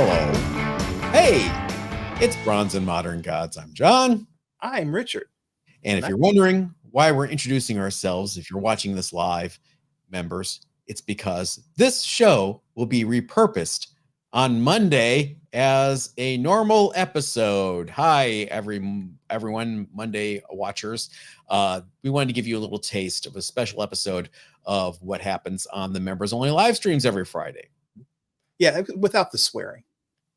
Hello. Hey, it's Bronze and Modern Gods. I'm John. I'm Richard. And if you're wondering why we're introducing ourselves, if you're watching this live, members, it's because this show will be repurposed on Monday as a normal episode. Hi, everyone, Monday watchers. We wanted to give you a little taste of a special episode of what happens on the members-only live streams every Friday. Yeah, without the swearing.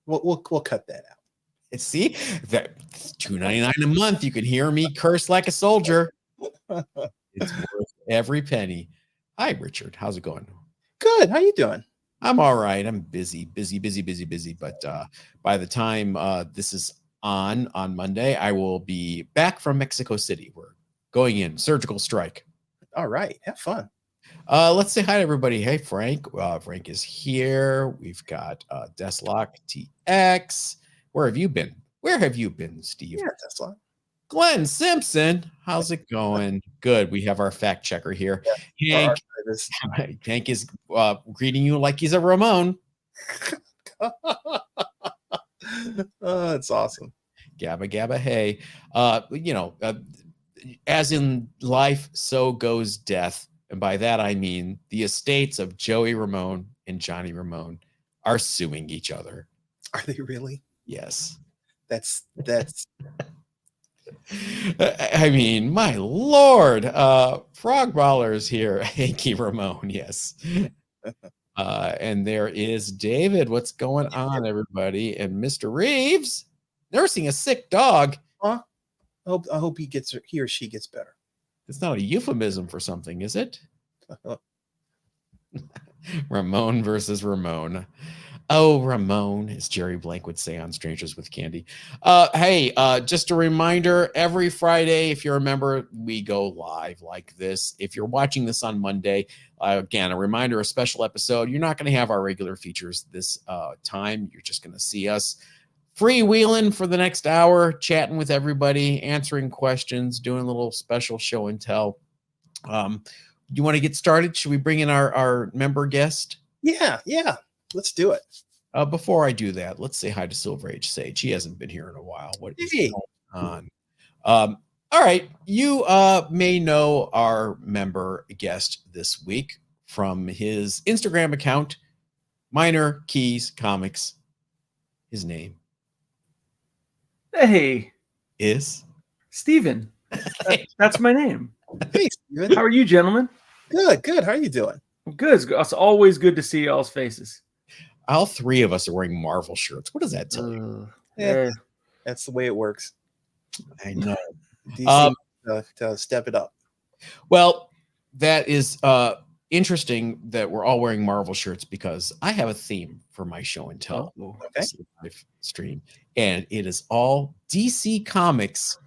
We'll cut that out. See, that $2.99 a month. You can hear me curse like a soldier. It's worth every penny. Hi, Richard. How's it going? Good. How you doing? I'm all right. I'm busy. But by the time this is on Monday, I will be back from Mexico City. We're going in surgical strike. All right. Have fun. Let's say hi to everybody. Hey, Frank. Frank is here. We've got Deslock TX. Where have you been? Where have you been, Steve? Yeah, Deslock. Glenn Simpson. How's it going? Good. We have our fact checker here. Yeah, Hank is greeting you like he's a Ramon. Oh, it's awesome. Gabba, gabba, hey. As in life, so goes death. And by that, I mean the estates of Joey Ramone and Johnny Ramone are suing each other. Are they really? Yes. That's I mean, my Lord. Frog Baller's here. Hanky Ramone, yes. And there is David. What's going on, everybody? And Mr. Reeves nursing a sick dog. Huh? I hope he or she gets better. It's not a euphemism for something, is it? Ramon versus Ramon. Oh, Ramon, as Jerry Blank would say on Strangers with Candy. Hey, just a reminder, every Friday, if you're a member, we go live like this. If you're watching this on Monday, again, a reminder, a special episode. You're not going to have our regular features this time. You're just going to see us freewheeling for the next hour, chatting with everybody, answering questions, doing a little special show and tell. You want to get started? Should we bring in our member guest? Yeah. Let's do it. Before I do that, let's say hi to Silver Age Sage. He hasn't been here in a while. What is going on? All right. You may know our member guest this week from his Instagram account, MinorKeysComics. His name is Steven. That's my name. Hey, Steven. How are you, gentlemen? Good. How are you doing? Good. It's always good to see y'all's faces. All three of us are wearing Marvel shirts. What does that tell you? Yeah, that's the way it works. I know. DC to step it up. Well, that is interesting that we're all wearing Marvel shirts because I have a theme for my show and tell live stream, and it is all DC Comics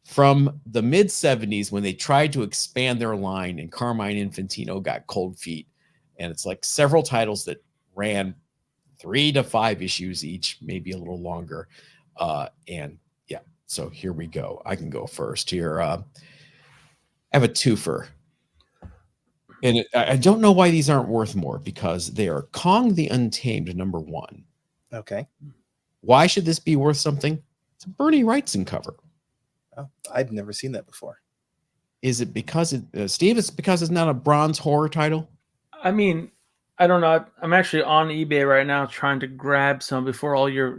from the mid-'70s when they tried to expand their line and Carmine Infantino got cold feet. And it's like several titles that ran 3 to 5 issues each, maybe a little longer. And yeah, so here we go. I can go first here. I have a twofer. And I don't know why these aren't worth more because they are Kong the Untamed #1. Okay. Why should this be worth something? It's a Bernie Wrightson cover. Oh, I've never seen that before. Is it because Steve? It's because it's not a bronze horror title. I mean, I don't know. I'm actually on eBay right now trying to grab some before all your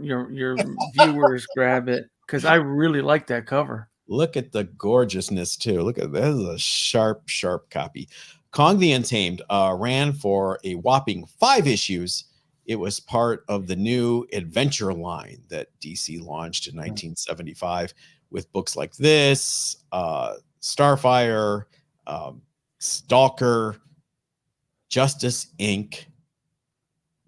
viewers grab it because I really like that cover. Look at the gorgeousness too. Look at this is a sharp copy. Kong the Untamed ran for a whopping 5 issues. It was part of the new adventure line that DC launched in 1975 with books like this, Starfire, Stalker, Justice Inc.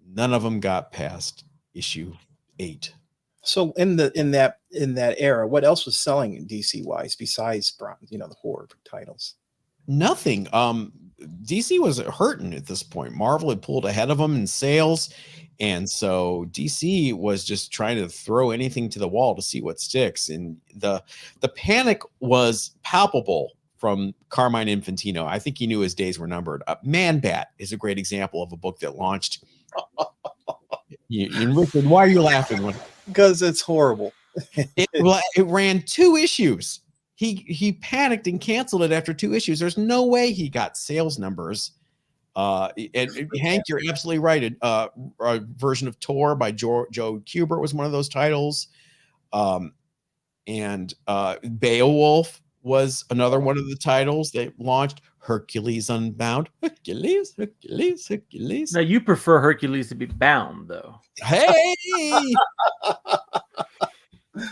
None of them got past issue 8. So in that era, what else was selling DC wise besides the horror titles? Nothing. DC was hurting at this point. Marvel had pulled ahead of them in sales, and so DC was just trying to throw anything to the wall to see what sticks. And the panic was palpable from Carmine Infantino. I think he knew his days were numbered. Man Bat is a great example of a book that launched Richard, why are you laughing? Because it's horrible. It ran 2 issues. He panicked and canceled it after 2 issues. There's no way he got sales numbers. And Hank, you're absolutely right. A version of Tor by Joe Kubert was one of those titles. And Beowulf was another one of the titles they launched. Hercules Unbound. Hercules. Now you prefer Hercules to be bound, though. Hey!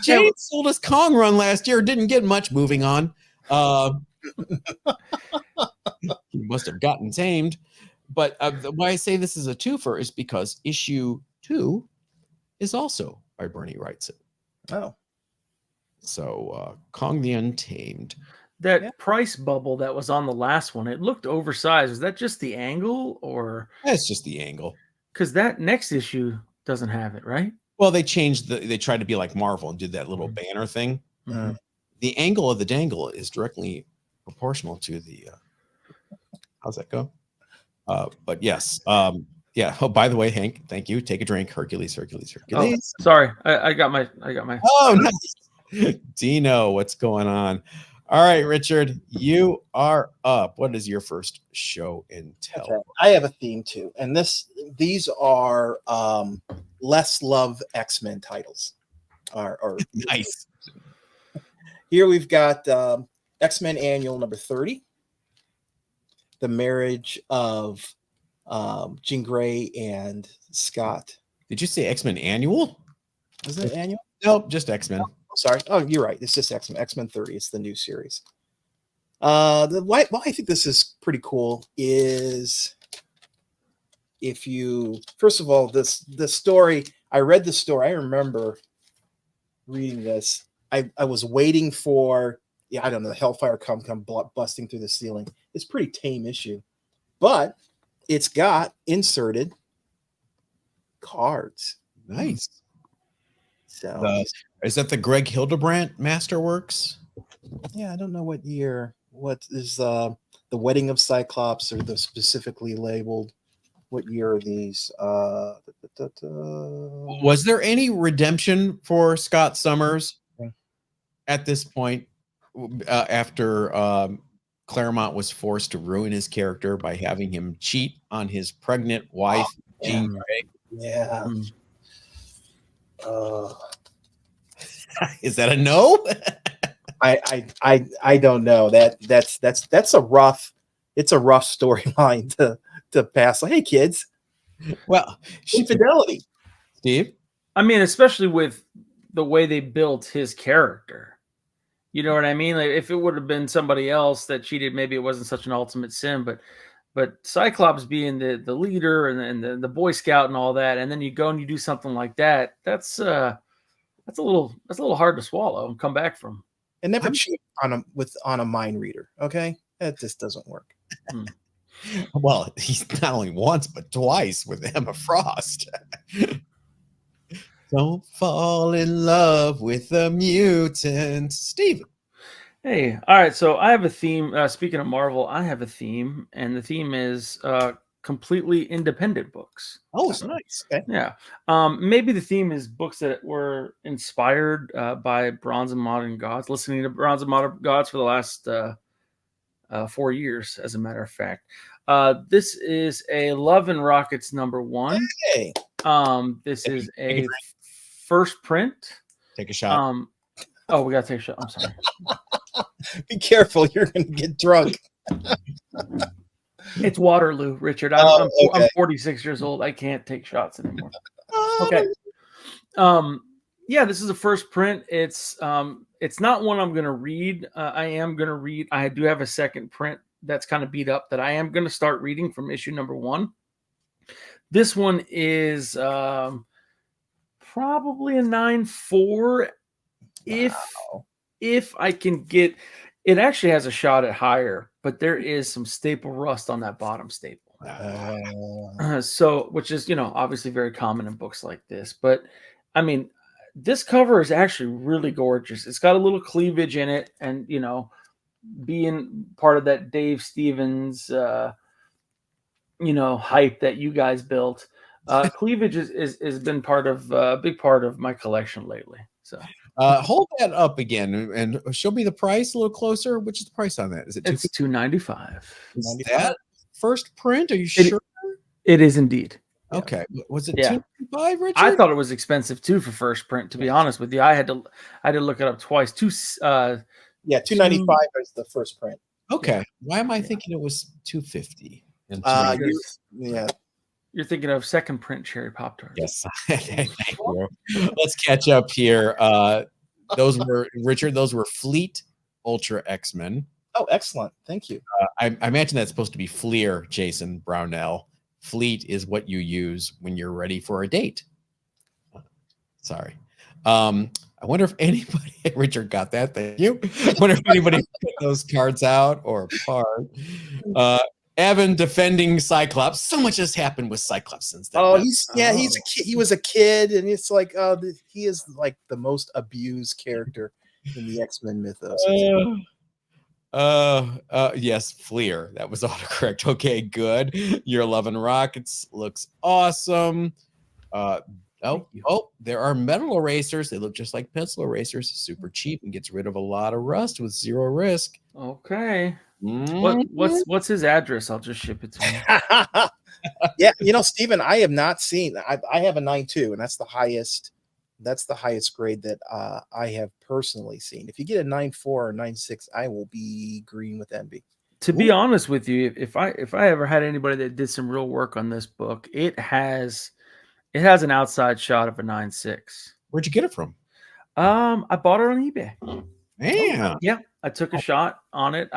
Jane sold us Kong Run last year. Didn't get much. Moving on. He must have gotten tamed. But why I say this is a twofer is because issue 2 is also by Bernie Wrightson. Oh. So Kong the Untamed. That price bubble that was on the last one, it looked oversized. Was that just the angle, or? That's just the angle. Because that next issue doesn't have it, right? Well, they changed they tried to be like Marvel and did that little banner thing. Mm-hmm. The angle of the dangle is directly proportional to the how's that go? But yes. Yeah. Oh, by the way, Hank, thank you. Take a drink. Hercules. Oh, sorry. I got my Oh, nice. Dino, what's going on? All right, Richard, you are up. What is your first show and tell? Okay. I have a theme too, and these are less love X-Men titles. Or nice. Here we've got X-Men Annual number 30, the marriage of Jean Grey and Scott. Did you say X-Men Annual? Is it annual? Nope, just X-Men. Sorry. Oh, you're right. It's just X-Men. X-Men 30. It's the new series. Why I think this is pretty cool is if you first of all, the story. I read the story. I remember reading this. I was waiting for I don't know, the Hellfire come busting through the ceiling. It's a pretty tame issue, but it's got inserted cards. Nice. So is that the Greg Hildebrandt Masterworks? Yeah, I don't know what year. What is the Wedding of Cyclops, or the specifically labeled? What year are these? Was there any redemption for Scott Summers at this point after Claremont was forced to ruin his character by having him cheat on his pregnant wife, Jean Grey? Yeah. Is that a no? I don't know. That's a rough. It's a rough storyline to pass. Like, hey kids, well, infidelity. Steve, I mean, especially with the way they built his character. You know what I mean? Like, if it would have been somebody else that cheated, maybe it wasn't such an ultimate sin. But Cyclops being the leader and the Boy Scout and all that, and then you go and you do something like that. That's a little hard to swallow and come back from. And never cheat on a mind reader. Okay, that just doesn't work. Well, he's not only once but twice with Emma Frost. Don't fall in love with a mutant, Steven. Hey, all right. So I have a theme. Speaking of Marvel, I have a theme, and the theme is completely independent books. Oh, it's nice. Okay. Yeah. Maybe the theme is books that were inspired by Bronze and Modern Gods. Listening to Bronze and Modern Gods for the last 4 years, as a matter of fact. This is a Love and Rockets #1. Hey. This is a first print. Take a shot. Oh, we gotta take a shot. I'm sorry. Be careful, you're gonna get drunk. It's Waterloo, Richard. I'm 46 years old. I can't take shots anymore. Okay. Yeah, this is a first print. It's not one I'm gonna read. I am gonna read. I do have a second print that's kind of beat up that I am gonna start reading from issue #1. This one is probably a 9.4 if I can get. It actually has a shot at higher, but there is some staple rust on that bottom staple. So, which is, obviously very common in books like this. But I mean, this cover is actually really gorgeous. It's got a little cleavage in it, and being part of that Dave Stevens, hype that you guys built. Cleavage is been part of a big part of my collection lately. So Hold that up again and show me the price a little closer. Which is the price on that? Is it it's $295. Is 95? that first print? Are you sure? It is indeed. Okay. Was it Yeah. 295, Richard? I thought it was expensive too for first print. To be honest with you, I had to look it up twice. Yeah, 295 is the first print. Okay. Why am I thinking it was 250? And Yeah. You're thinking of second print cherry pop tarts. yes. Thank you. Let's catch up here. Those were Richard. Those were Fleet Ultra X-Men. Oh, excellent. Thank you. I imagine that's supposed to be Fleer, Jason Brownell. Fleet is what you use when you're ready for a date. Sorry. I wonder if anybody, Richard got that. Thank you. I wonder if anybody put those cards out or apart. Evan defending Cyclops. So much has happened with Cyclops since then. Oh, he's a kid. He was a kid, and it's like, he is like the most abused character in the X-Men mythos. Yes, Fleer. That was autocorrect. Okay, good. You're loving Rockets. Looks awesome. There are metal erasers. They look just like pencil erasers. Super cheap and gets rid of a lot of rust with zero risk. Okay. What's his address? I'll just ship it to him. Yeah, Stephen, I have not seen. I have a 9.2, and that's the highest. That's the highest grade that I have personally seen. If you get a 9.4 or 9.6, I will be green with envy. To be honest with you, if I ever had anybody that did some real work on this book, it has an outside shot of a 9.6. Where'd you get it from? I bought it on eBay. Yeah. I took a shot on it.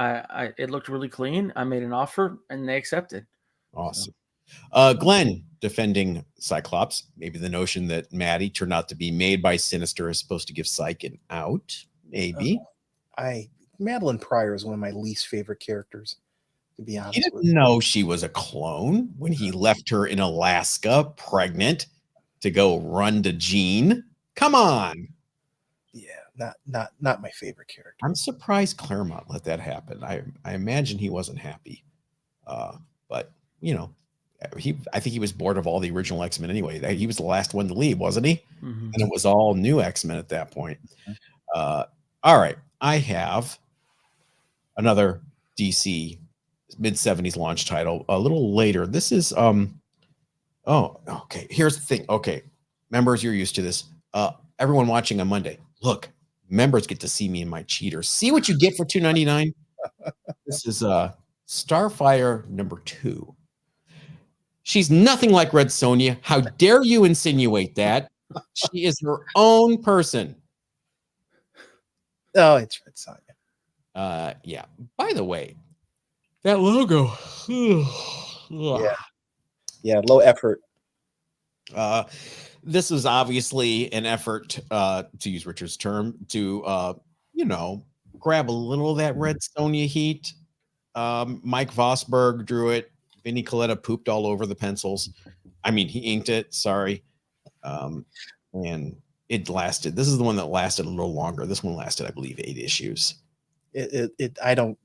It looked really clean. I made an offer and they accepted. Awesome. Glenn defending Cyclops. Maybe the notion that Maddie turned out to be made by Sinister is supposed to give Psyche an out. Maybe. Madeline Pryor is one of my least favorite characters, to be honest. He didn't know she was a clone when he left her in Alaska, pregnant, to go run to Jean. Come on. Yeah, not my favorite character. I'm surprised Claremont let that happen. I imagine he wasn't happy. But I think he was bored of all the original X-Men anyway. He was the last one to leave, wasn't he? Mm-hmm. And it was all new X-Men at that point. All right. I have another DC mid-70s launch title a little later. This is okay. Here's the thing. Okay. Members, you're used to this. Everyone watching on Monday, look, members get to see me in my cheaters. See what you get for $2.99. This is Starfire #2. She's nothing like Red Sonja. How dare you insinuate that? She is her own person. Oh, it's Red Sonja. Yeah. By the way, that logo. Yeah, low effort. This was obviously an effort, to use Richard's term, to grab a little of that Red Sonja heat. Mike Vosberg drew it. Vinny Coletta pooped all over the pencils. I mean, he inked it. Sorry. And it lasted. This is the one that lasted a little longer. This one lasted, I believe, 8 issues. I don't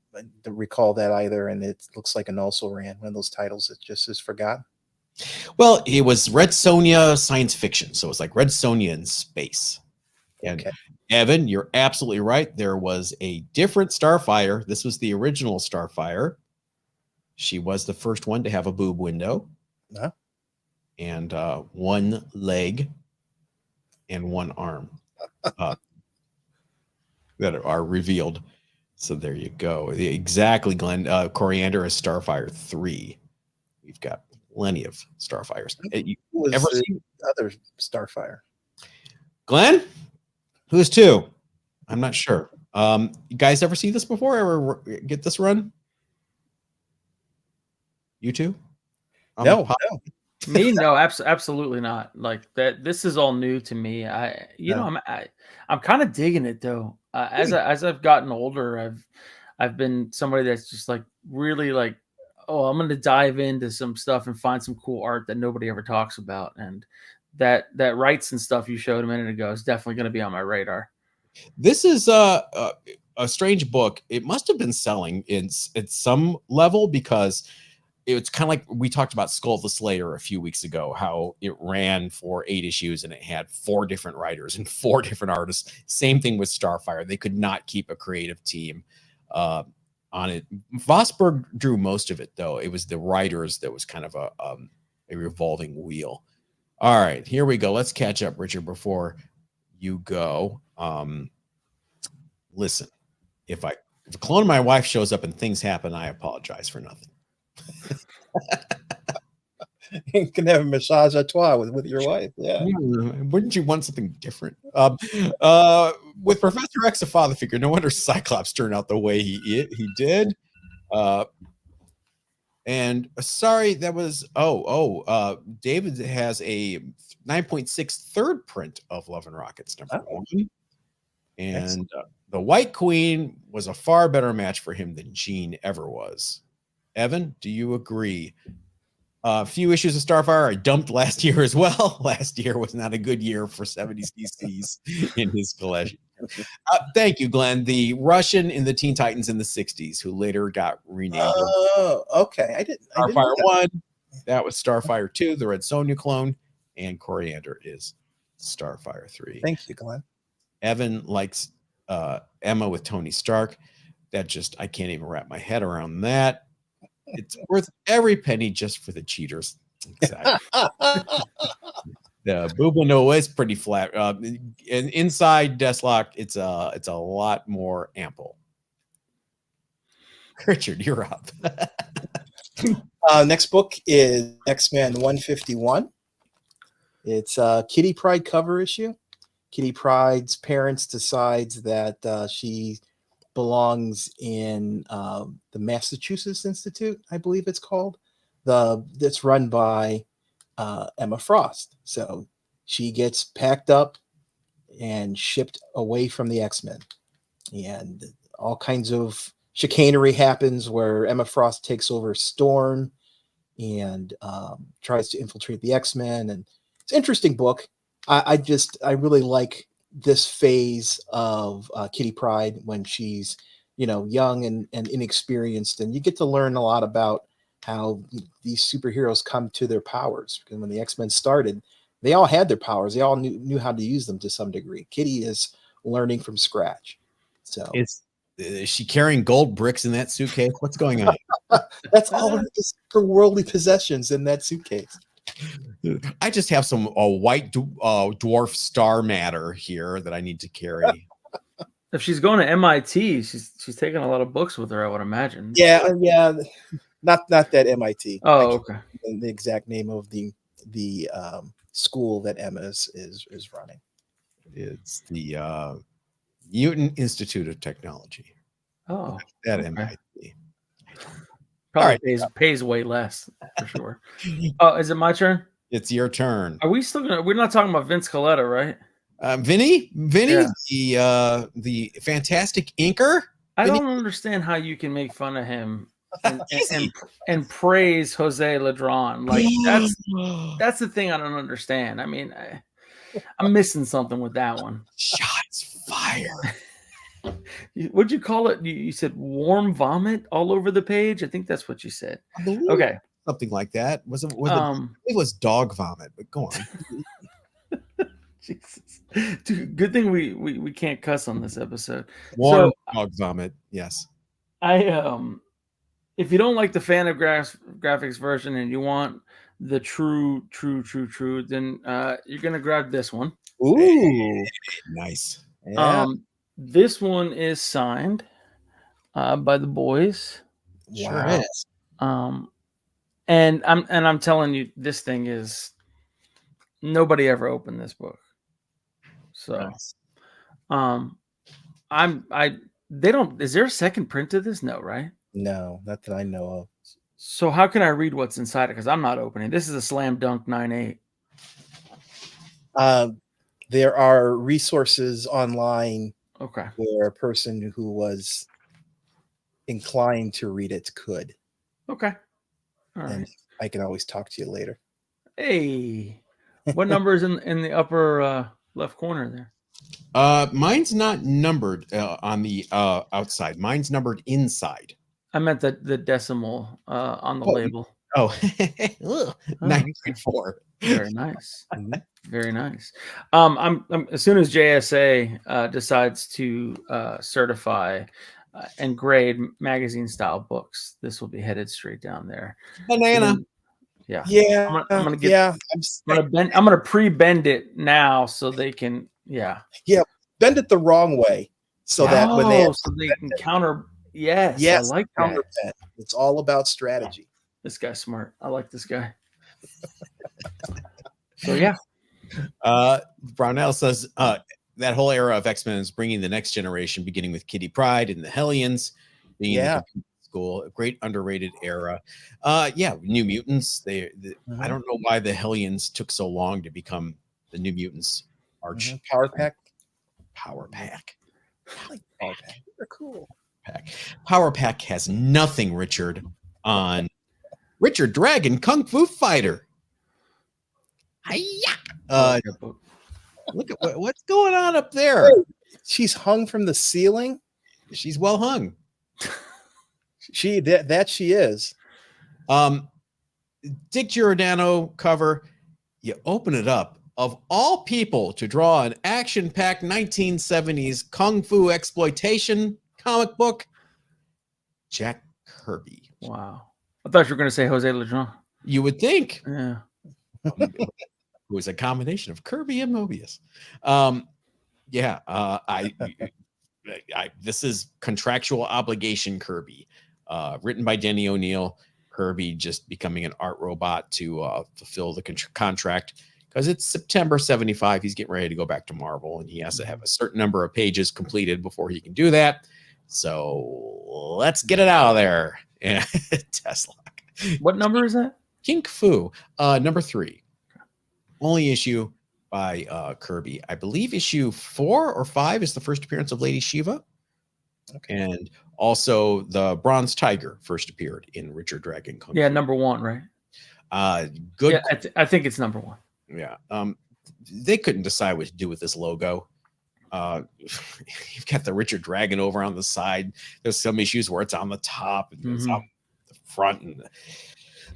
recall that either, and it looks like an also ran one of those titles that just is forgotten. Well, it was Red Sonja science fiction, so it's like Red Sonja in space. And okay. Evan, you're absolutely right. There was a different Starfire. This was the original Starfire. She was the first one to have a boob window, and one leg and one arm that are revealed. So there you go. Exactly, Glenn. Coriander is Starfire 3. We've got plenty of Starfires. You ever seen other Starfire? Glenn? Who's 2? I'm not sure. You guys ever see this before? Ever get this run? You two? No. Me, no, absolutely not. Like that. This is all new to me. I'm kind of digging it though. As I've gotten older, I've been somebody that's just like really like, oh, I'm going to dive into some stuff and find some cool art that nobody ever talks about. And that rights and stuff you showed a minute ago is definitely going to be on my radar. This is a strange book. It must have been selling at some level because it's kind of like we talked about Skull the Slayer a few weeks ago, how it ran for 8 issues and it had 4 different writers and 4 different artists. Same thing with Starfire. They could not keep a creative team on it. Vosberg drew most of it, though. It was the writers that was kind of a revolving wheel. All right, here we go. Let's catch up, Richard, before you go. Listen, if a clone of my wife shows up and things happen, I apologize for nothing. You can have a massage à trois with your wife. Yeah. Wouldn't you want something different? With Professor X a father figure, no wonder Cyclops turned out the way he did. And sorry, that was David has a 9.6 third print of Love and Rockets #1, and the White Queen was a far better match for him than Jean ever was. Evan, do you agree? A few issues of Starfire I dumped last year as well. Last year was not a good year for 70s DCs in his collection. Thank you, Glenn. The Russian in the Teen Titans in the 60s, who later got renamed. Oh, okay. I didn't. Starfire 1. That was Starfire 2, the Red Sonja clone, and Coriander is Starfire 3. Thank you, Glenn. Evan likes Emma with Tony Stark. That just, I can't even wrap my head around that. It's worth every penny just for the cheaters. Exactly. The Bubano is pretty flat. And inside Deathlock, it's a lot more ample. Richard, you're up. Next book is X-Men 151. It's a Kitty Pryde cover issue. Kitty Pryde's parents decides that she belongs in the Massachusetts Institute, I believe it's called. That's run by Emma Frost. So she gets packed up and shipped away from the X-Men. And all kinds of chicanery happens where Emma Frost takes over Storm and tries to infiltrate the X-Men. And it's an interesting book. I really like this phase of Kitty Pryde when she's, young and inexperienced, and you get to learn a lot about how these superheroes come to their powers. Because when the X-Men started, they all had their powers. They all knew how to use them to some degree. Kitty is learning from scratch. So is she carrying gold bricks in that suitcase? What's going on? That's all of her worldly possessions in that suitcase. I just have some white dwarf star matter here that I need to carry. If she's going to MIT, she's taking a lot of books with her, I would imagine. Yeah. Not that MIT. Oh, okay. The exact name of the school that Emma is running. It's the Newton Institute of Technology. Oh, that okay. MIT. Probably pays way less for sure. Oh, is it my turn? It's your turn. Are we still gonna? We're not talking about Vince Coletta, right? Vinny, yeah. The fantastic inker. I don't understand how you can make fun of him and praise Jose Ladron. Like that's the thing I don't understand. I mean, I'm missing something with that one. Shots fired. What'd you call it? You said warm vomit all over the page. I think that's what you said. Okay, something like that. It was dog vomit, but go on. Jesus. Dude, good thing we can't cuss on this episode. Warm dog vomit. Yes. If you don't like the Fantagraphics version and you want the true, then you're gonna grab this one. Ooh, nice. Yeah. This one is signed by the boys. Sure is. And I'm telling you, this thing is nobody ever opened this book. So, they don't. Is there a second print of this? No, right? No, not that I know of. So how can I read what's inside it? Because I'm not opening. This is a slam dunk 9.8. There are resources online. Okay. Where a person who was inclined to read it could. Okay. All and right. I can always talk to you later. Hey, what number is in the upper left corner there? Mine's not numbered on the outside. Mine's numbered inside. I meant the decimal on the label. Oh, 9.4. Very nice. Mhm. Very nice. I'm as soon as JSA decides to certify and grade magazine style books, this will be headed straight down there. Banana. Yeah. Yeah, I'm gonna get. yeah. I'm gonna pre-bend it now so they can. Yeah. Bend it the wrong way so that when they so they can counter. Yes, I yes, like counter that. bend. It's all about strategy. This guy's smart. I like this guy. So yeah. Brownell says that whole era of X-Men is bringing the next generation, beginning with Kitty Pryde and the Hellions, being Yeah. the computer school, a great underrated era. Yeah, New Mutants. I don't know why the Hellions took so long to become the New Mutants. Power Pack. Power Pack. I like Power Pack. They're cool. Power Pack has nothing, Richard, on Richard Dragon Kung Fu Fighter. Hiya! Look at what's going on up there. She's hung from the ceiling. She's well hung. She is. Dick Giordano cover. You open it up. Of all people to draw an action-packed 1970s kung fu exploitation comic book, Jack Kirby. Wow. I thought you were going to say Jose Lejeune. You would think. Yeah. It was a combination of Kirby and Mobius. This is contractual obligation Kirby, written by Denny O'Neil. Kirby just becoming an art robot to fulfill the contract because it's September 75. He's getting ready to go back to Marvel, and he has to have a certain number of pages completed before he can do that. So let's get it out of there. Tesla. What number is that? Kung Fu, number 3. Only issue by Kirby. I believe issue 4 or 5 is the first appearance of Lady Shiva. Okay. And also the Bronze Tiger first appeared in Richard Dragon Kung Fu. Yeah, number 1, right? Good. Yeah, I think it's number 1. Yeah. They couldn't decide what to do with this logo. You've got the Richard Dragon over on the side. There's some issues where it's on the top and it's on the front. And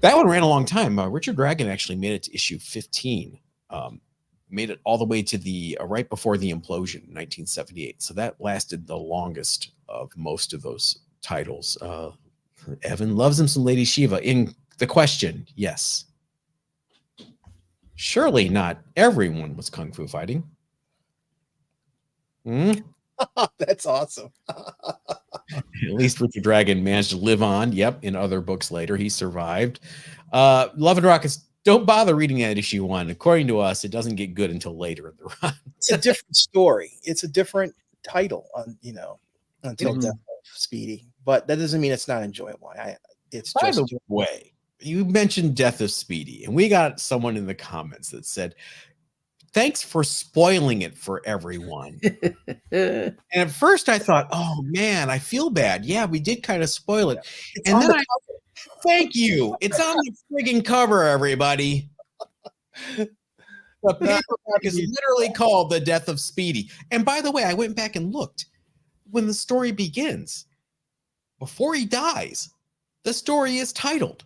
that one ran a long time. Richard Dragon actually made it to issue 15. Made it all the way to the right before the implosion in 1978. So that lasted the longest of most of those titles. Evan loves him some Lady Shiva. In the question, yes. Surely not everyone was kung fu fighting. That's awesome. At least Richard Dragon managed to live on. Yep, in other books later, he survived. Love and Rockets, don't bother reading that issue 1. According to us, it doesn't get good until later in the run. It's a different story. It's a different title, until Death of Speedy. But that doesn't mean it's not enjoyable. It's By just the way, you mentioned Death of Speedy, and we got someone in the comments that said, thanks for spoiling it for everyone. And at first I thought, oh man, I feel bad. Yeah, we did kind of spoil it. It's and then thank you. It's on the friggin' cover, everybody. The paperback is literally called The Death of Speedy. And by the way, I went back and looked. When the story begins, before he dies, the story is titled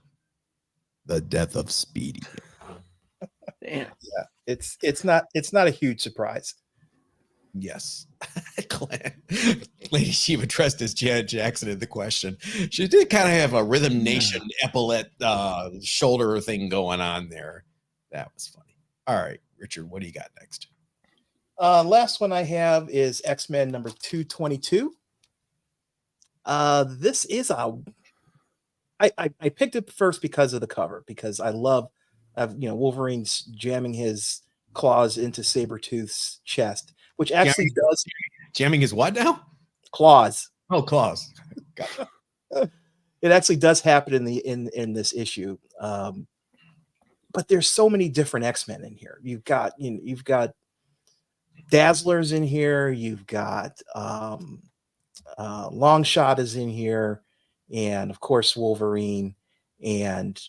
The Death of Speedy. Damn. Yeah, it's not a huge surprise. Yes. Lady Shiva dressed as Janet Jackson in the question. She did kind of have a Rhythm Nation epaulette shoulder thing going on there. That was funny. All right, Richard, what do you got next? Last one I have is X-Men number 222. This is I picked it first because of the cover, because I love Wolverine's jamming his claws into Sabretooth's chest, which actually does jamming his what now? Claws. Oh, claws. Gotcha. It actually does happen in this issue. But there's so many different X-Men in here. You've got Dazzler's in here. You've got Longshot is in here, and of course Wolverine, and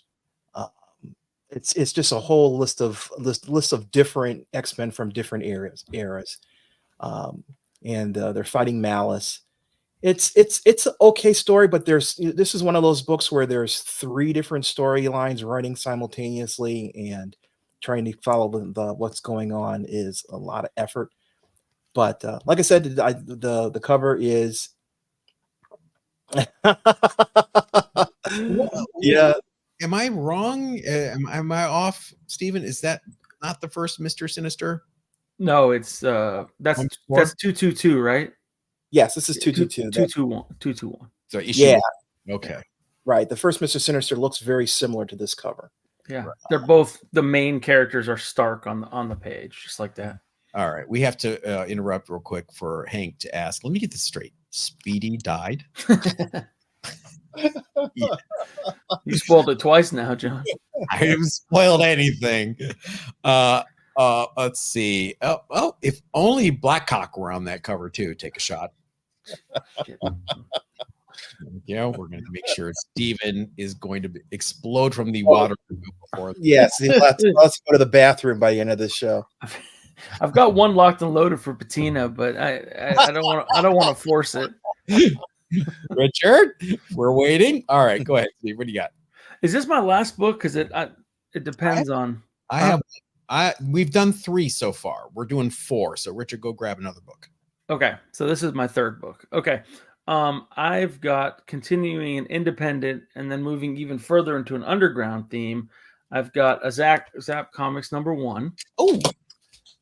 it's just a whole list of different X-Men from different eras. And they're fighting Malice, It's an okay story, but this is one of those books where there's 3 different storylines running simultaneously, and trying to follow the what's going on is a lot of effort. But like I said, the cover is yeah. Am I wrong? Am I off, Stephen? Is that not the first Mr. Sinister? No, it's that's 222, right? Yes, this is 222. 221. So issue. Yeah. Okay. Right. The first Mr. Sinister looks very similar to this cover. Yeah, they're both, the main characters are stark on the page, just like that. All right, we have to interrupt real quick for Hank to ask. Let me get this straight. Speedy died. Yeah. You spoiled it twice now, John. I haven't spoiled anything. Let's see. Oh, if only Blackcock were on that cover too. Take a shot. You know, we're going to make sure Steven is going to explode from the water before. Yes, let's go to the bathroom by the end of this show. I've got one locked and loaded for Patina, but I don't want to force it. Richard, we're waiting. All right, go ahead, Steve. What do you got? Is this my last book? Because it depends on. We've done 3 so far. We're doing 4. So Richard, go grab another book. Okay, so this is my 3rd book. Okay, I've got continuing an independent and then moving even further into an underground theme. I've got a Zap Comics #1. Oh.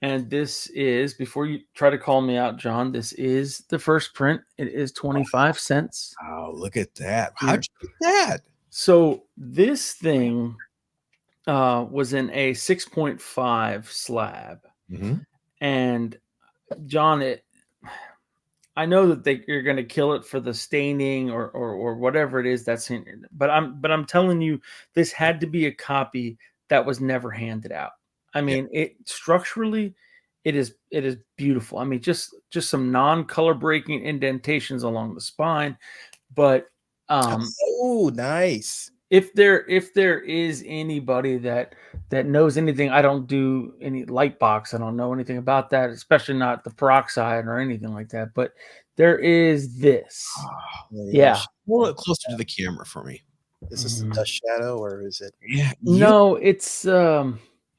And this is, before you try to call me out, John, this is the first print. It is 25 cents. Oh, look at that. How'd you get that? So this thing was in a 6.5 slab. Mm-hmm. And John, I know that you're going to kill it for the staining or whatever it is that's in it. But I'm telling you, this had to be a copy that was never handed out. I mean, it structurally, it is beautiful. I mean, just some non-color breaking indentations along the spine, but oh, nice. If there is anybody that knows anything, I don't do any light box. I don't know anything about that, especially not the peroxide or anything like that. But there is this. Oh, yeah, pull it closer to the camera for me. Is this a dust shadow or is it? Yeah. No, it's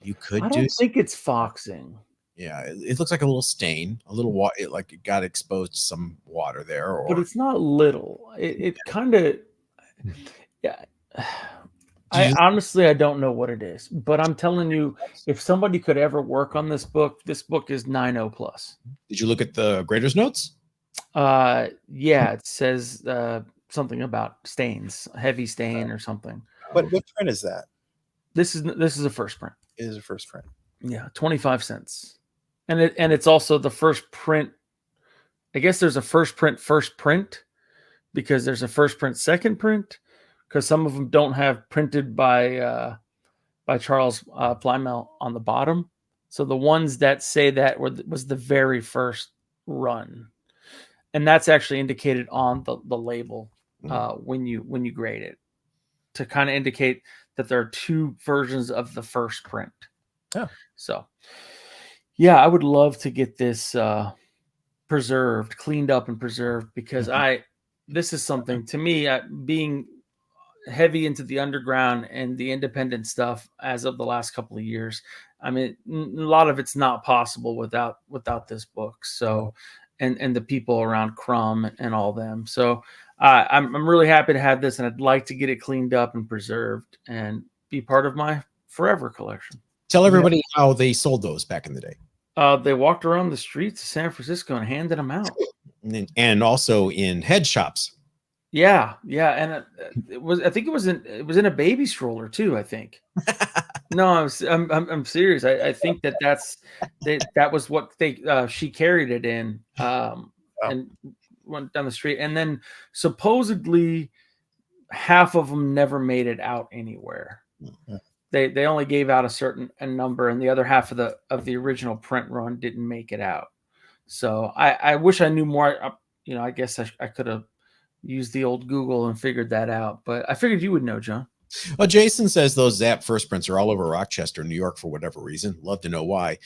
you could. I don't think it's foxing. Yeah, it looks like a little stain, a little water. Like it got exposed to some water there, but it's not little. It kind of. Yeah. Honestly, I don't know what it is, but I'm telling you, if somebody could ever work on this book is 9.0 plus. Did you look at the grader's notes? Yeah, it says something about stains, heavy stain or something. What print is that? This is a first print. It is a first print. Yeah, 25 cents. And it's also the first print. I guess there's a first print because there's a first print, second print, because some of them don't have printed by Charles Plymell on the bottom. So the ones that say that was the very first run, and that's actually indicated on the label when you grade it, to kind of indicate that there are 2 versions of the first print. Oh. So yeah, I would love to get this preserved, cleaned up and preserved, because this is something to me, being heavy into the underground and the independent stuff as of the last couple of years. I mean, a lot of it's not possible without this book. So, and the people around Crumb and all them. So I'm really happy to have this, and I'd like to get it cleaned up and preserved and be part of my forever collection. Tell everybody how they sold those back in the day. They walked around the streets of San Francisco and handed them out. And also in head shops. Yeah, and it was. I think it was in a baby stroller too. I think. No, I'm serious. I think that was what she carried it in, and went down the street, and then supposedly half of them never made it out anywhere. Mm-hmm. They only gave out a certain number, and the other half of the original print run didn't make it out. So I wish I knew more. I guess I could have used the old Google and figured that out, but I figured you would know, John. Well, Jason says those Zap first prints are all over Rochester, New York, for whatever reason. Love to know why.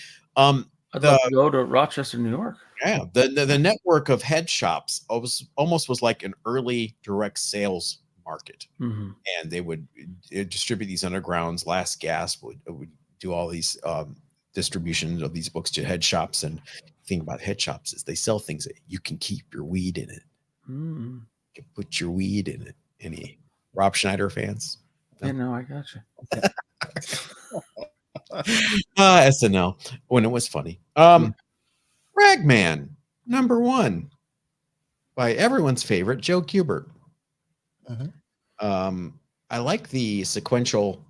I'd love to go to Rochester, New York. Yeah, the network of head shops was like an early direct sales market, Mm-hmm. and they would distribute these undergrounds. Last Gasp would do all these distributions of these books to head shops. And the thing about head shops is they sell things that you can keep your weed in it. Mm. You can put your weed in it. Any Rob Schneider fans? Yeah, no, I got you. SNL when it was funny. Ragman #1 by everyone's favorite Joe Kubert. Mhm. I like the sequential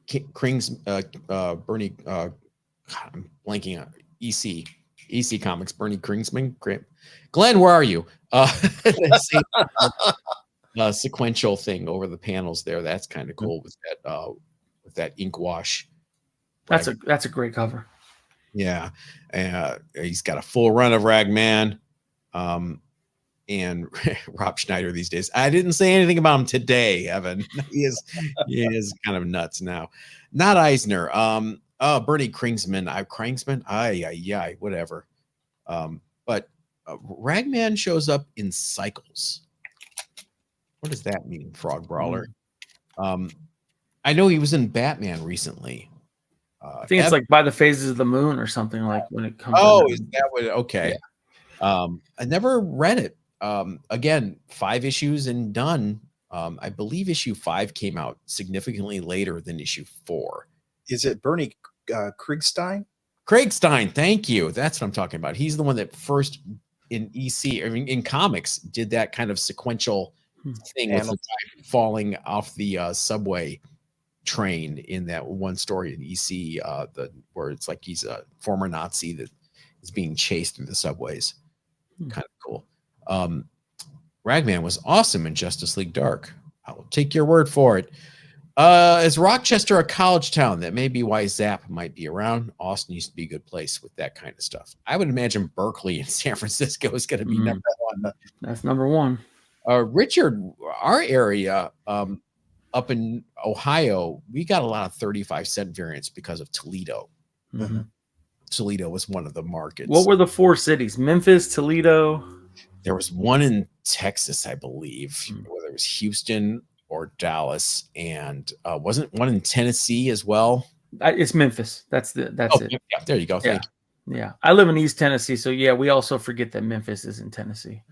Bernie. I'm blanking on EC Comics. Bernie Kringsman. Glenn, where are you? Sequential thing over the panels there. That's kind of cool with that ink wash. That's a great cover. Yeah, he's got a full run of Ragman, and Rob Schneider these days. I didn't say anything about him today, Evan. He is kind of nuts now. Not Eisner. Bernie Kringsman. Whatever. But Ragman shows up in cycles. What does that mean, Frog Brawler? I know he was in Batman recently. I think it's like By the Phases of the Moon or something, like when it comes. Oh, is that what? Okay. Yeah. I never read it. Again, 5 issues and done. I believe issue 5 came out significantly later than issue 4. Is it Bernie Kriegstein? Kriegstein, thank you. That's what I'm talking about. He's the one that first in EC, I mean, in comics, did that kind of sequential thing with the guy falling off the subway train in that one story in EC, where it's like he's a former Nazi that is being chased through the subways. Kind of cool. Ragman was awesome in Justice League Dark. I will take your word for it. Is Rochester a college town? That may be why Zap might be around. Austin used to be a good place with that kind of stuff. I would imagine Berkeley in San Francisco is going to be #1. That's #1. Richard, our area up in Ohio, we got a lot of 35-cent variants because of Toledo. Mm-hmm. Toledo was one of the markets. What were the 4 cities? Memphis, Toledo. There was one in Texas, I believe, whether it was Houston or Dallas, and wasn't one in Tennessee as well? It's Memphis. That's it. Yeah, there you go. Thank you. Yeah, I live in East Tennessee, so yeah, we also forget that Memphis is in Tennessee.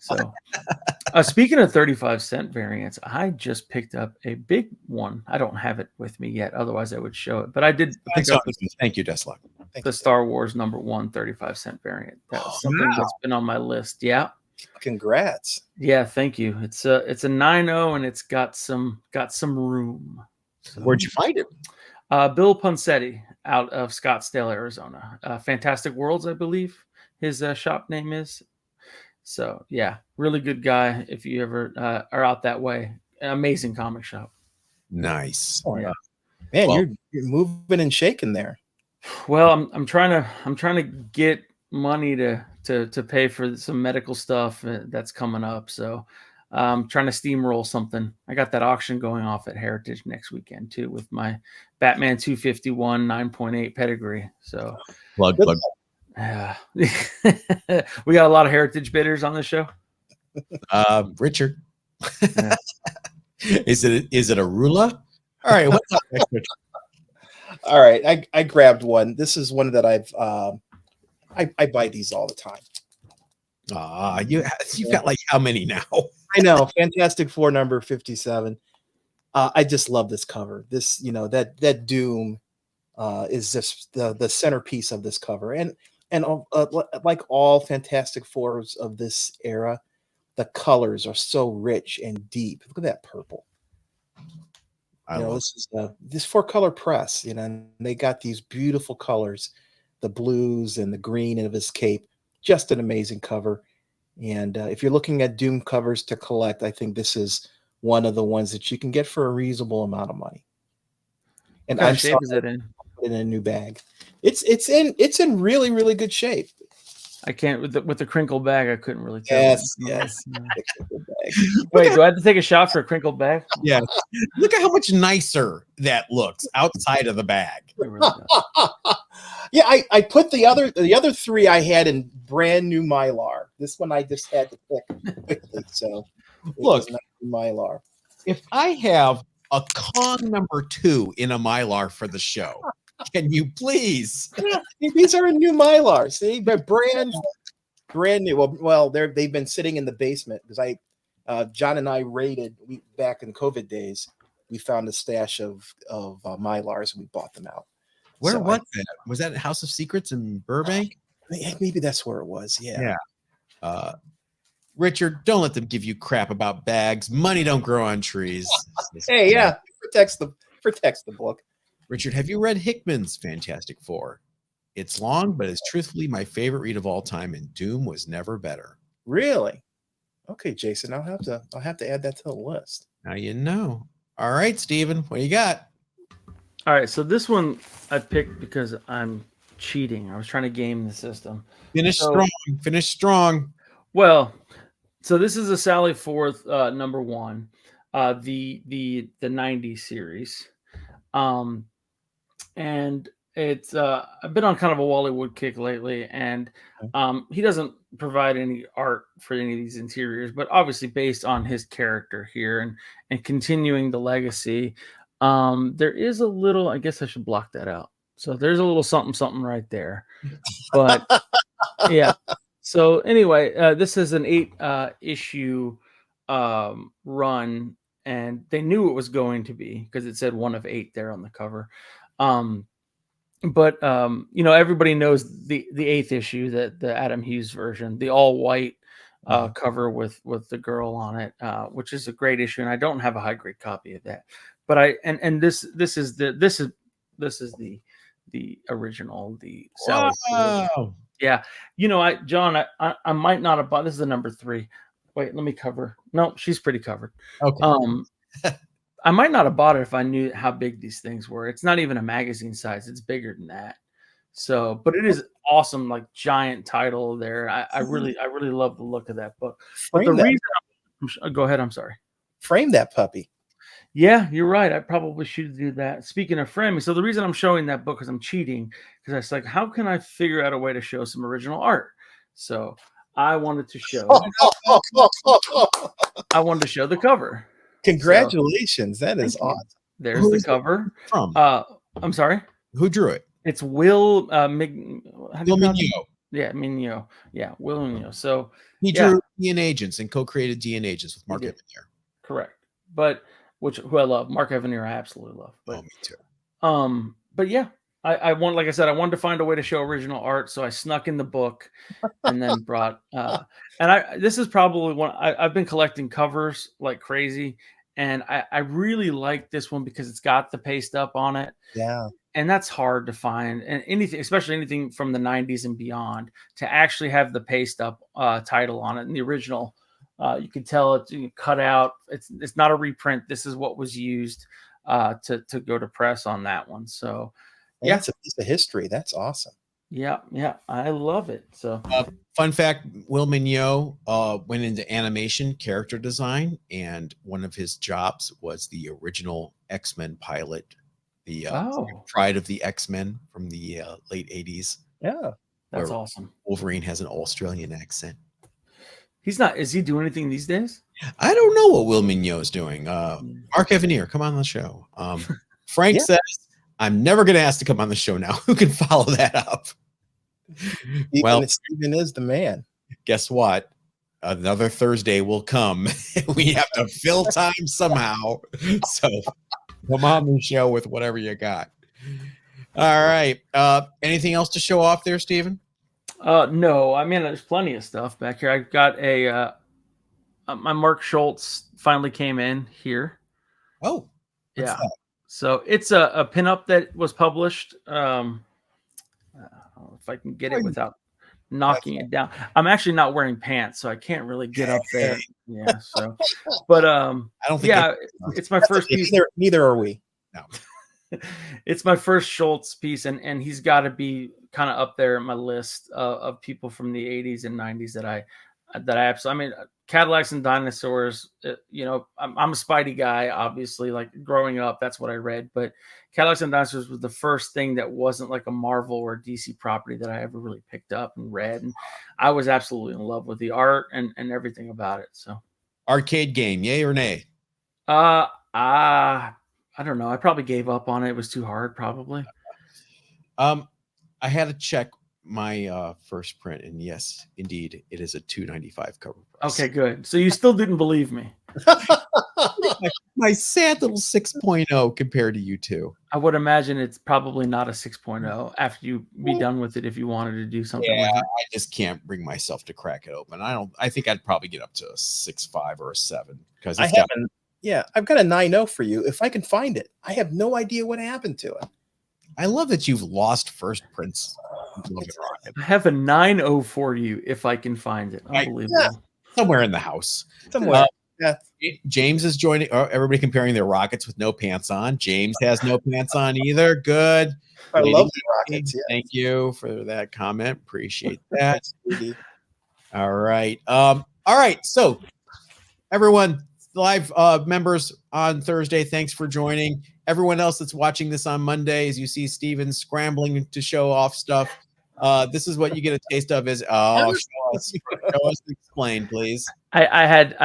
So, speaking of 35-cent variants, I just picked up a big one. I don't have it with me yet, otherwise I would show it. But I did pick up. Thank you, Deslock. The Star Wars #1 35-cent variant. That's something that's been on my list. Yeah. Congrats. Yeah, thank you. It's a 9.0 and it's got some room. So, where'd you find it? Bill Poncetti out of Scottsdale, Arizona. Fantastic Worlds, I believe his shop name is. So yeah, really good guy. If you ever are out that way, an amazing comic shop. Nice. Oh, yeah. Man, you're moving and shaking there. Well, I'm trying to get money to pay for some medical stuff that's coming up. So I'm trying to steamroll something. I got that auction going off at Heritage next weekend too with my Batman 251 9.8 pedigree. So plug. Yeah. We got a lot of Heritage bidders on this show. Richard. Yeah. Is it a Rula? All right. What's up next, Richard? All right, I grabbed one. This is one that I buy these all the time. You've got like how many now? I know. Fantastic Four number 57. I just love this cover. This, that Doom is just the centerpiece of this cover, and like all Fantastic Fours of this era, the colors are so rich and deep. Look at that purple. This is this 4-color press, and they got these beautiful colors, the blues and the green of his cape. Just an amazing cover. And if you're looking at Doom covers to collect, I think this is one of the ones that you can get for a reasonable amount of money. And what shape is it in? In a new bag. It's in really, really good shape. I can't with the crinkle bag. I couldn't really tell. Yes. Wait, do I have to take a shot for a crinkled bag? Yeah. Look at how much nicer that looks outside of the bag. It really does. Yeah, I put the other 3 I had in brand new Mylar. This one I just had to pick quickly, so it Look, was not Mylar. if I have a Kong #2 in a Mylar for the show, can you please? These are new Mylar. See, but brand new. Well, they've been sitting in the basement because John and I raided back in COVID days. We found a stash of Mylars and we bought them out. Where So was that? Was that House of Secrets in Burbank? Maybe that's where it was. Yeah. Richard, don't let them give you crap about bags. Money don't grow on trees. Hey, yeah, protects the book. Richard, have you read Hickman's Fantastic Four? It's long, but it's truthfully my favorite read of all time, and Doom was never better. Really? Okay, Jason, I'll have to add that to the list. Now you know. All right, Steven, what do you got? All right, so this one I picked because I'm cheating. I was trying to game the system. Finish strong. Well, so this is a Sally Forth #1, the 90s series, and it's I've been on kind of a Wally Wood kick lately, and he doesn't provide any art for any of these interiors, but obviously based on his character here and continuing the legacy. There is a little, I guess I should block that out. So there's a little something right there. But yeah. So anyway, this is an 8 issue run, and they knew it was going to be because it said 1 of 8 there on the cover. But everybody knows the 8th issue, that the Adam Hughes version, the all white cover with the girl on it, which is a great issue, and I don't have a high grade copy of that. But this is the original, the Sally. Wow. Yeah, John, I might not have bought. This is the #3. Wait, let me cover. No, she's pretty covered. Okay. I might not have bought it if I knew how big these things were. It's not even a magazine size; it's bigger than that. So, but it is awesome, like giant title there. I really love the look of that book. But the reason, go ahead. I'm sorry. Frame that puppy. Yeah, you're right. I probably should do that. Speaking of framing, so the reason I'm showing that book is I'm cheating, because I was like, how can I figure out a way to show some original art? So I wanted to show. I wanted to show the cover. Congratulations! So, that is awesome. There's the cover. From? I'm sorry. Who drew it? It's Will Mignot. Yeah, Mignot. Yeah, Will Mignot. So he drew DNA Agents and co-created DNA Agents with Mark Evanier. Correct. But who I love. Mark Evanier I absolutely love. But, me too. But yeah, I want, like I said, I wanted to find a way to show original art, so I snuck in the book and then brought this is probably one I've been collecting covers like crazy, and I really like this one because it's got the paste up on it. Yeah. And that's hard to find, and anything, especially anything from the 90s and beyond, to actually have the paste up title on it. In the original, you can tell it's cut out. It's not a reprint. This is what was used to go to press on that one. So yeah, it's a piece of history. That's awesome. Yeah, I love it. So fun fact, Will Mignot went into animation character design, and one of his jobs was the original X-Men pilot, the Pride of the X-Men from the late 80s. Yeah, that's awesome. Wolverine has an Australian accent. He's not. Is he doing anything these days? I don't know what Will Mignot is doing. Mark Evanier, come on the show. Frank says, I'm never going to ask to come on the show now. Who can follow that up? Steven is the man. Guess what? Another Thursday will come. We have to fill time somehow. So come on the show with whatever you got. All right. Anything else to show off there, Steven? No. I mean, there's plenty of stuff back here. I've got my Mark Schultz finally came in here. Oh, yeah. That? So it's a pinup that was published. If I can get it without knocking it down. I'm actually not wearing pants, so I can't really get up there. Yeah. So, but I don't think. Yeah, it's my first piece. Neither are we. No. It's my first Schultz piece, and he's got to be kind of up there in my list of people from the 80s and 90s that that I absolutely. I mean, Cadillacs and Dinosaurs. You know, I'm a Spidey guy, obviously. Like growing up, that's what I read. But Cadillacs and Dinosaurs was the first thing that wasn't like a Marvel or DC property that I ever really picked up and read, and I was absolutely in love with the art and everything about it. So, arcade game, yay or nay? I don't know. I probably gave up on it. It was too hard, probably. I had to check my first print, and yes, indeed, it is a $2.95 cover price. Okay, good. So you still didn't believe me. My sad little 6.0 compared to you two. I would imagine it's probably not a 6.0 after you be done with it if you wanted to do something Yeah, with it. I just can't bring myself to crack it open. I think I'd probably get up to a 6.5 or a 7 because I've got a 9.0 for you if I can find it. I have no idea what happened to it. I love that you've lost first prints. I have a 9.0 for you if I can find it. Unbelievable. Yeah. Somewhere in the house. Somewhere. Yeah. James is joining. Everybody comparing their rockets with no pants on. James has no pants on either. Good. I love the rockets. Yeah. Thank you for that comment. Appreciate that. All right. All right. So, everyone, live members on Thursday, thanks for joining. Everyone else that's watching this on Monday, as you see Steven scrambling to show off stuff, this is what you get a taste of. Show us explain, please. I had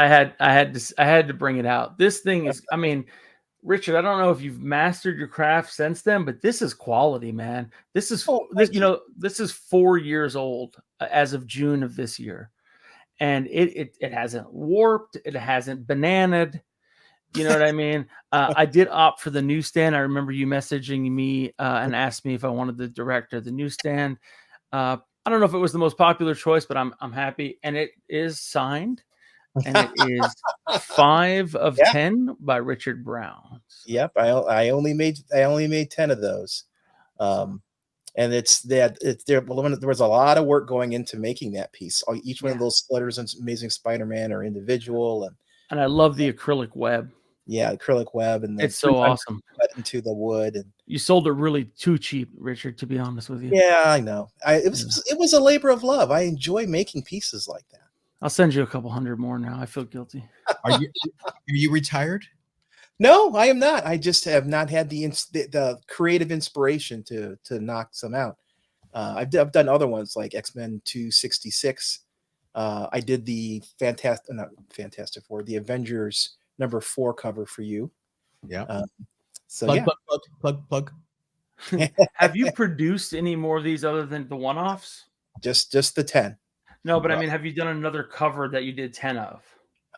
to bring it out. This thing is, I mean, Richard, I don't know if you've mastered your craft since then, but this is quality, man. This is this is 4 years old as of June of this year, and it hasn't warped, it hasn't bananaed. You know what I mean? I did opt for the newsstand. I remember you messaging me and asked me if I wanted the director of the newsstand. I don't know if it was the most popular choice, but I'm happy, and it is signed. And it is 5 of 10 by Richard Brown. Yep, I only made 10 of those, and there was a lot of work going into making that piece. Each one of those splitters in Amazing Spider-Man are individual, and I love the acrylic web. Yeah, acrylic web, and it's so awesome. Cut into the wood, and you sold it really too cheap, Richard. To be honest with you. Yeah, I know. It was a labor of love. I enjoy making pieces like that. I'll send you a couple hundred more now. I feel guilty. Are you retired? No, I am not. I just have not had the creative inspiration to knock some out. I've done other ones like X-Men 266. I did the Fantastic Four, the Avengers #4 cover for you. Yeah. So plug. Have you produced any more of these other than the one-offs? Just the 10. No, but I mean, have you done another cover that you did 10 of?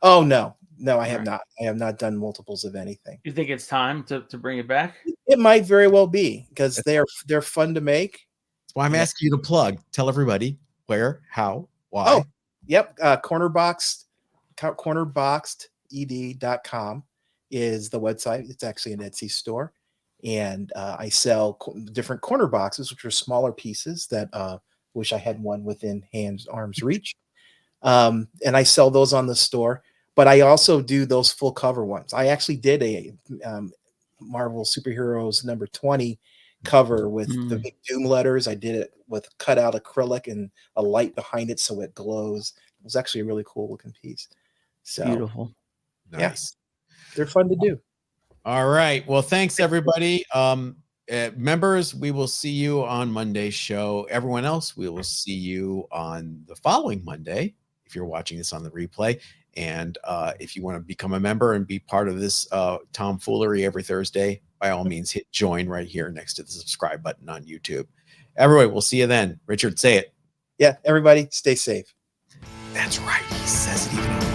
Oh no, I have not. I have not done multiples of anything. You think it's time to bring it back? It might very well be, because they're fun to make. That's why I'm asking you to plug. Tell everybody where, how, why. Oh, yep. cornerboxeded.com is the website. It's actually an Etsy store, and I sell different corner boxes, which are smaller pieces that wish I had one within arm's reach. And I sell those on the store, but I also do those full cover ones. I actually did a Marvel Superheroes #20 cover with the big Doom letters. I did it with cut out acrylic and a light behind it so it glows. It was actually a really cool looking piece. So beautiful. Nice. Yeah, they're fun to do. All right. Well, thanks everybody. Members, we will see you on Monday's show. Everyone else, we will see you on the following Monday if you're watching this on the replay. And if you want to become a member and be part of this tomfoolery every Thursday, by all means, hit join right here next to the subscribe button on YouTube. Everybody, we'll see you then. Richard, say it. Yeah, everybody, stay safe. That's right. He says it even